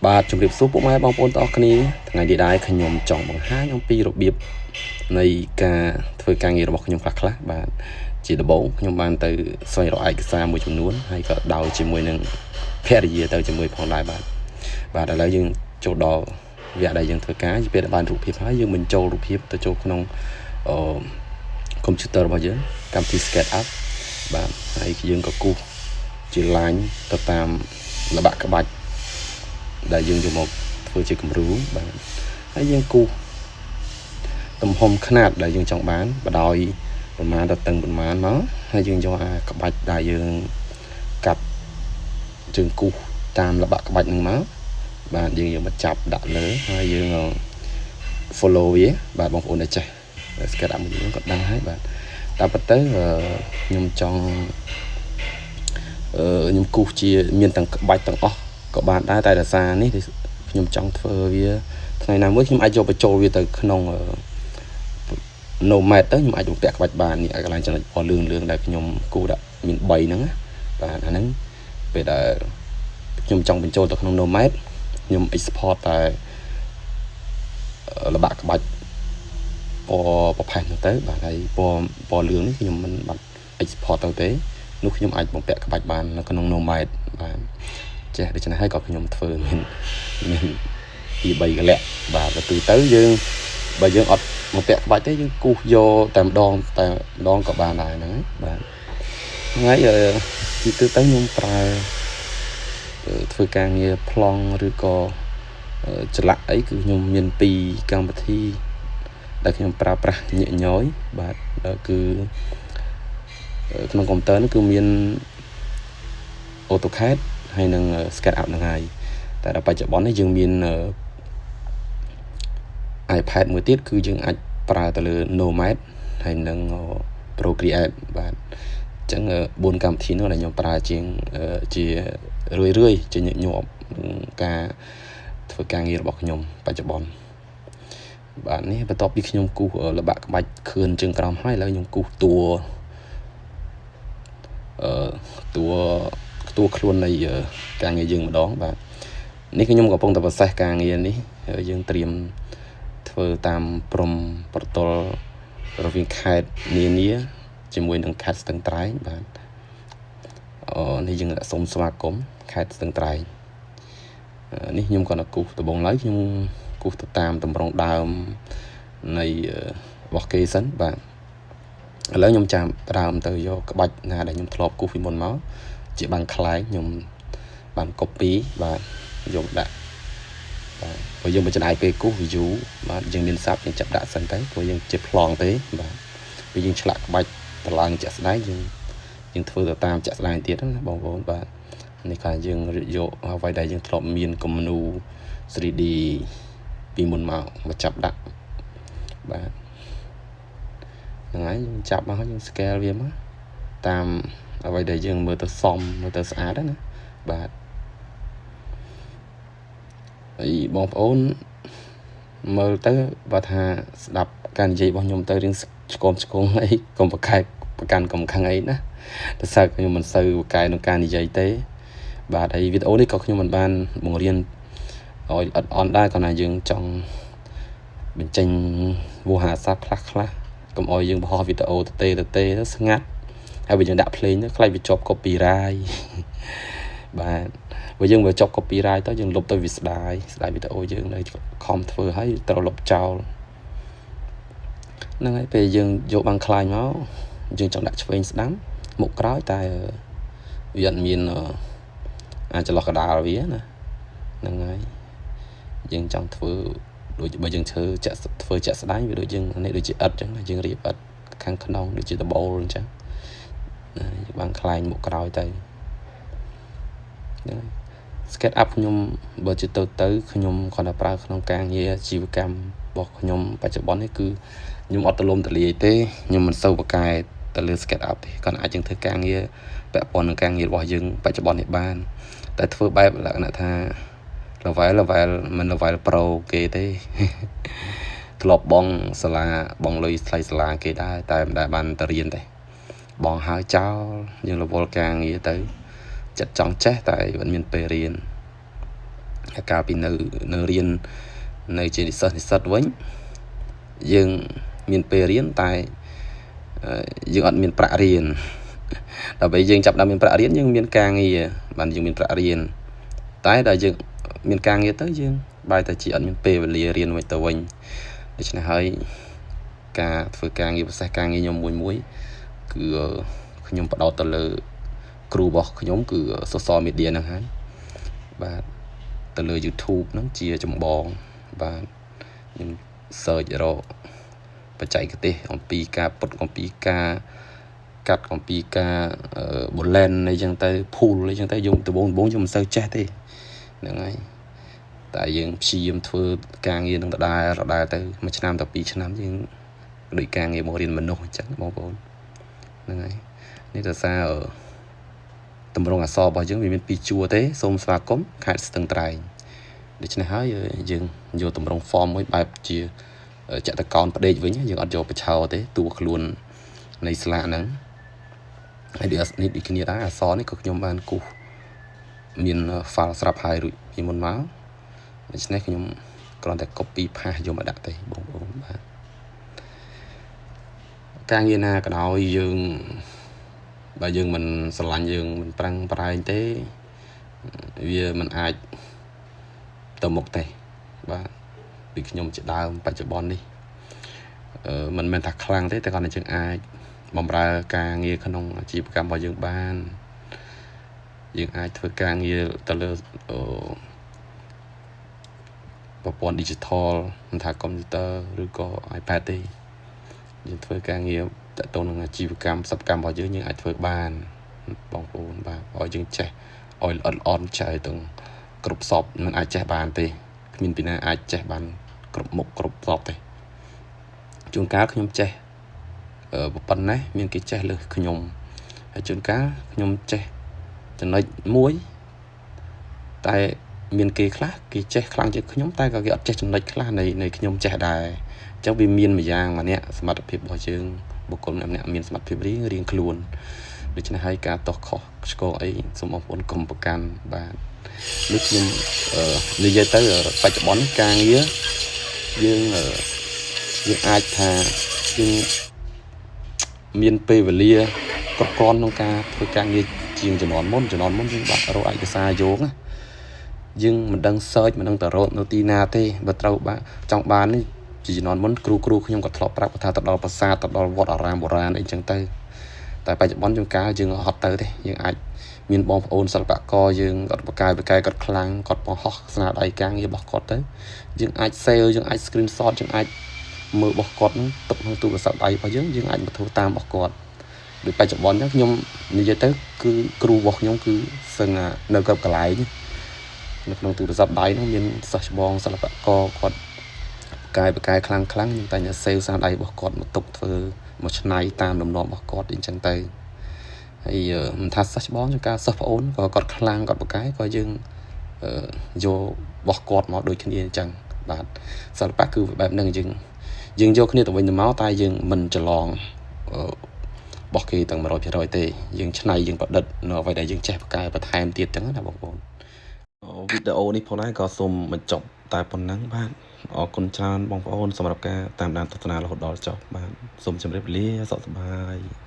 បាទជំរាបសួរពុកម៉ែបងប្អូនទាំងអស់គ្នាថ្ងៃនេះដែរខ្ញុំចង់បង្ហាញអំពីរបៀបនៃការធ្វើការងាររបស់ខ្ញុំខ្លះៗបាទជាដំបូងខ្ញុំបានទៅស្វែងរកឯកសារមួយចំនួនហើយក៏ដោយជាមួយនឹងភរិយាទៅជាមួយផងដែរបាទឥឡូវយើងចូលដល់វគ្គដែលយើងធ្វើការជាពេលដែលបានរូបភាពហើយយើងបញ្ចូលរូបភាពទៅចូលក្នុងកុំព្យូទ័ររបស់យើងកម្មវិធី SketchUp បាទហើយយើងក៏គូសជា line ទៅតាមល្បាក់ក្បាច់ដែលយើងយកមកធ្វើជាគំរូបាទហើយយើងគូសទំហំຂະຫນាតដែលយើងចង់បានបដោយប្រមាណទៅតឹងប្រមាណមកហើយយើងយកអាក្បាច់ដែលយើងកាត់ជើងគូសតាមល្បាក់ក្បាច់ហ្នឹងមកបាទយើងយកមកចាប់ដាក់លើហើយយើង follow វាបាទបងប្អូនដែលចេះ SketchUp មួយយើងក៏ដឹងហើយបាទតែប៉ុន្តែខ្ញុំចង់ខ្ញុំគូសជាមានទាំងក្បាច់ទាំងអស់ក៏បានដែរតែដោយសារនេះខ្ញុំចង់ធ្វើវាថ្ងៃណាមួយខ្ញុំអាចយកបញ្ចូលវាទៅក្នុងnomad ទៅខ្ញុំអាចបំពាក់ក្បាច់បាននេះឲ្យកន្លែងចំណុចពណ៌លឿងដែលខ្ញុំគូសដាក់មាន3ហ្នឹងណាបាទអាហ្នឹងពេលដែលខ្ញុំចង់បញ្ចូលទៅក្នុង nomad ខ្ញុំ export តែល្បាក់ក្បាច់ពណ៌ប្រផេះហ្នឹងទៅបាទហើយពណ៌លឿងនេះខ្ញុំមិនបាត់ export ទៅទេនោះខ្ញុំអាចបំពាក់ក្បាច់បាននៅក្នុង nomad បាទចេះដូច្នេះហើយក៏ខ្ញុំធ្វើមានពី3កលៈបាទទៅយើងបើយើងអត់បំពាក់ក្បាច់ទេយើងគូសយកតែម្ដងក៏បានដែរហ្នឹងបាទថ្ងៃទីទៅខ្ញុំប្រើធ្វើការងារប្លង់ឬក៏ច្លាក់អីគឺខ្ញុំមាន2កម្មវិធីដែលខ្ញុំប្រើប្រាស់ញាក់ញយបាទគឺក្នុងកុំព្យូទ័រនេះគឺមាន AutoCAD ហើយនឹង SketchUp ហ្នឹងហើយតែដល់បច្ចុប្បន្ននេះយើងមាន iPad មួយទៀតគឺយើងអាចប្រើទៅលើ Nomad ហើយនឹង Procreate បាទអញ្ចឹង4កម្មវិធីនោះដែលខ្ញុំប្រើជារឿយជាញឹកញាប់ការធ្វើការងាររបស់ខ្ញុំបច្ចុប្បន្នបាទនេះបន្ទាប់ពីខ្ញុំគូសល្បាក់ក្បាច់ខឿនជើងក្រោមហើយឥឡូវខ្ញុំគូសតួខ្លួននៃការងារយើងម្ដងបាទនេះខ្ញុំកំពុងតែប្រសេសការងារនេះយើងត្រៀមធ្វើតាមព្រំប្រទល់រវាងខេត្តនានាជាមួយនឹងខេត្តស្ទឹងត្រែងបាទនេះយើងសូមស្វាគមន៍ខេត្តស្ទឹងត្រែងនេះខ្ញុំក៏នៅគូសដំបងឡើយខ្ញុំគូសទៅតាមតម្រងដើមនៃរបស់គេសិនបាទឥឡូវខ្ញុំចាំដើមទៅយកក្បាច់ណាដែលខ្ញុំធ្លាប់គូសពីមុនមកជាបាំងខ្លែងខ្ញុំបាន copy បាទយកដាក់បាទព្រោះយើងមិនចំណាយពេលគូស view បាទយើងមានសាប់យើងចាប់ដាក់សិនទៅព្រោះយើងជាប្លង់ទេបាទពេលយើងឆ្លាក់ក្បាច់តម្លើងជាក់ស្ដែងយើងធ្វើទៅតាមជាក់ស្ដែងទៀតណាបងប្អូនបាទនេះគឺយើងយកអ្វីដែលយើងធ្លាប់មានគំនូ 3D ពីមុនមកចាប់ដាក់បាទហ្នឹងហើយយើងចាប់មកហើយយើង scale វាមកតាមអ្វីដែលយើងមើលទៅសមមើលទៅស្អាតណាបាទហើយបងប្អូនមើលទៅបើថាស្ដាប់ការនិយាយរបស់ខ្ញុំទៅរៀងឆ្កងអីកុំប្រកាន់កុំខឹងអីណាតែសើខ្ញុំមិនសូវប្រកែកក្នុងការនិយាយទេបាទហើយវីដេអូនេះក៏ខ្ញុំមិនបានបង្រៀនឲ្យអត់អន់ដែរគ្រាន់តែយើងចង់បញ្ចេញវោហារស័ព្ទខ្លះកុំឲ្យយើងបង្ហោះវីដេអូទៅស្ងាត់ហើយបើយើងដាក់ភ្លេងទៅខ្លាចវាជាប់ copyright បាទបើយើងជាប់ copyright ទៅយើងលុបទៅវាស្ដាយវីដេអូយើងនៅខំធ្វើហើយត្រូវលុបចោលហ្នឹងហើយពេលយើងយកបាំងខ្លាញមកយើងចង់ដាក់ឆ្វេងស្ដាំមុខក្រោយតែវាអត់មានអាចន្លោះកដាលវាណាហ្នឹងហើយយើងចង់ធ្វើដូចបើយើងធ្វើជាក់ស្ដែងវាដូចយើងនេះដូចជាឥដ្ឋអញ្ចឹងយើងរៀបឥដ្ឋខាងក្នុងដូចជាដបូលអញ្ចឹងយើងបាំងខ្លែងមុខក្រោយទៅហ្នឹង SketchUp ខ្ញុំបើជាទៅខ្ញុំគ្រាន់តែប្រើក្នុងការងារជីវកម្មរបស់ខ្ញុំបច្ចុប្បន្ននេះគឺខ្ញុំអត់ទលំទលាយទេខ្ញុំមិនសូវប្រកែកទៅលើ SketchUp ទេគាត់អាចយើងធ្វើការងារពាក់ព័ន្ធនឹងការងាររបស់យើងបច្ចុប្បន្ននេះបានតែធ្វើបែបលក្ខណៈថា level មិន level pro គេទេធ្លាប់បងសាលាបងលុយថ្លៃសាលាគេដែរតែមិនដែលបានទៅរៀនទេបងហើយចោលយើងរវល់ការងារទៅចិត្តចង់ចេះតែមិនមានពេលរៀន កាលពីនៅរៀននៅជានិស្សិតវិញយើងមានពេលរៀនតែយើងអត់មានប្រាក់រៀនដើម្បីយើងចាប់ដល់មានប្រាក់រៀនយើងមានការងារបានយើងមានប្រាក់រៀនតែដល់យើងមានការងារទៅយើងបែរតែជាអត់មានពេលវេលារៀនវិញទៅវិញដូច្នេះហើយការធ្វើការងារប្រសេសការងារខ្ញុំមួយគឺខ្ញុំបដោតទៅលើគ្រូរបស់ខ្ញុំគឺ social media ហ្នឹងហើយបាទទៅលើ YouTube ហ្នឹងជាចម្បងបាទខ្ញុំ search រកបច្ចេកទេសអំពីការពុតអំពីការកាត់អំពីការបូឡែនអីចឹងទៅភូលអីចឹងទៅយើងដំបូងខ្ញុំមិនសូវចេះទេហ្នឹងហើយតែយើងព្យាយាមធ្វើការងារនឹងដដែលទៅមួយឆ្នាំទៅ2ឆ្នាំយើងដូចការងារមករៀនមនុស្សអញ្ចឹងបងប្អូនហ្នឹងហើយនេះដោយសារតម្រងអក្សររបស់យើងវាមាន2ជួរទេសូមស្វាគមន៍ខេត្តស្ទឹងត្រែងដូច្នេះហើយយើងយកតម្រង form មួយបែបជាចតុកោណផ្ដេកវិញយើងអត់យកបឆោទេតួខ្លួននៃស្លាកហ្នឹងហើយនេះដូចគ្នាដែរអក្សរនេះក៏ខ្ញុំបានគូសមាន file ស្រាប់ហើយរួចពីមុនមកដូច្នេះខ្ញុំគ្រាន់តែ copy paste យកមកដាក់ទេបងប្អូនបាទការងារណាក៏ដោយយើងបើយើងមិនស្រឡាញ់យើងមិនប្រឹងប្រែងទេវាមិនអាចទៅមុខទេបាទពីខ្ញុំជាដើមបច្ចុប្បន្ននេះមិនមែនថាខ្លាំងទេតែគាត់តែយើងអាចបម្រើការងារក្នុងអាជីវកម្មរបស់យើងបានយើងអាចធ្វើការងារទៅលើប្រព័ន្ធ digital មិនថា computer ឬក៏ iPad ទេយើងធ្វើការងារតទៅនឹងអាជីវកម្មសកម្មរបស់យើងអាចធ្វើបានបងប្អូនបាទឲ្យយើងចេះឲ្យល្អិតល្អន់ចេះទាំងគ្រប់សពមិនអាចចេះបានទេគ្មានពីណាអាចចេះបានគ្រប់មុខគ្រប់សពទេជួនកាលខ្ញុំចេះប៉ុណ្ណេះមានគេចេះលើសខ្ញុំហើយជួនកាលខ្ញុំចេះចំណុចមួយតែមានគេខ្លះគេចេះខ្លាំងជាងខ្ញុំតែក៏គេអត់ចេះចំណុចខ្លះនៃខ្ញុំចេះដែរអញ្ចឹងវាមានម្យ៉ាងម្នាក់សមត្ថភាពរបស់យើងបុគ្គលម្នាក់មានសមត្ថភាពរៀងខ្លួនដូច្នេះហើយការតោះខុសឆ្គងអីសូមបងប្អូនកុំប្រកាន់បាទនេះខ្ញុំនិយាយទៅបច្ចុប្បន្នការងារយើងអាចថាយើងមានពេលវេលាគ្រប់គ្រាន់ក្នុងការធ្វើការងារជាងជំនាន់មុនយើងបាត់រកឯកសារយកណាយើងមិនដឹង search មិនដឹងទៅរកនៅទីណាទេបើត្រូវចង់បាននេះជាជំនាន់មុនគ្រូខ្ញុំក៏ធ្លាប់ប្រាប់ថាទៅដល់ប្រាសាទទៅដល់វត្តអារាមបុរាណអីចឹងទៅតែបច្ចុប្បន្នជួនកាលយើងហត់ទៅទេយើងអាចមានបងប្អូនសិល្បករយើងគាត់បកកាយគាត់ខ្លាំងគាត់បង្ហោះស្នាដៃការងាររបស់គាត់ទៅយើងអាច save យើងអាច screenshot យើងអាចមើលរបស់គាត់នឹងទុកក្នុងទូរស័ព្ទដៃរបស់យើងអាចមកធ្វើតាមរបស់គាត់ដូចបច្ចុប្បន្នហ្នឹងខ្ញុំនិយាយទៅគឺគ្រូរបស់ខ្ញុំគឺសឹងនៅគ្រប់កន្លែងនៅក្នុងទូរស័ព្ទដៃហ្នឹងមានសិស្សច្បងសិល្បករគាត់បកកាយខ្លាំងខ្ញុំតែញ៉ា save ស្នាដៃរបស់គាត់មកទុកធ្វើមកឆ្នៃតាមលំនាំរបស់គាត់អញ្ចឹងទៅហើយមិនថាសិស្សច្បងជាការសិស្សប្អូនក៏គាត់ខ្លាំងគាត់បកកាយក៏យើងយករបស់គាត់មកដូចគ្នាអញ្ចឹងបាទសិល្បៈគឺបែបហ្នឹងយើងយកគ្នាទៅវិញទៅមកតែយើងមិនច្រឡំរបស់គេទាំង 100% ទេយើងឆ្នៃយើងប្រឌិតនៅអ្វីដែលយើងចេះបកកាយបន្ថែមទៀតចឹងណាបងប្អូនវីដេអូនេះផងដែរក៏សូមបញ្ចប់តែប៉ុណ្ណឹងបាទអរគុណច្រើនបងប្អូនសម្រាប់ការតាមដានទស្សនារហូតដល់ចប់បាទសូមជម្រាបលាសុខសប្បាយ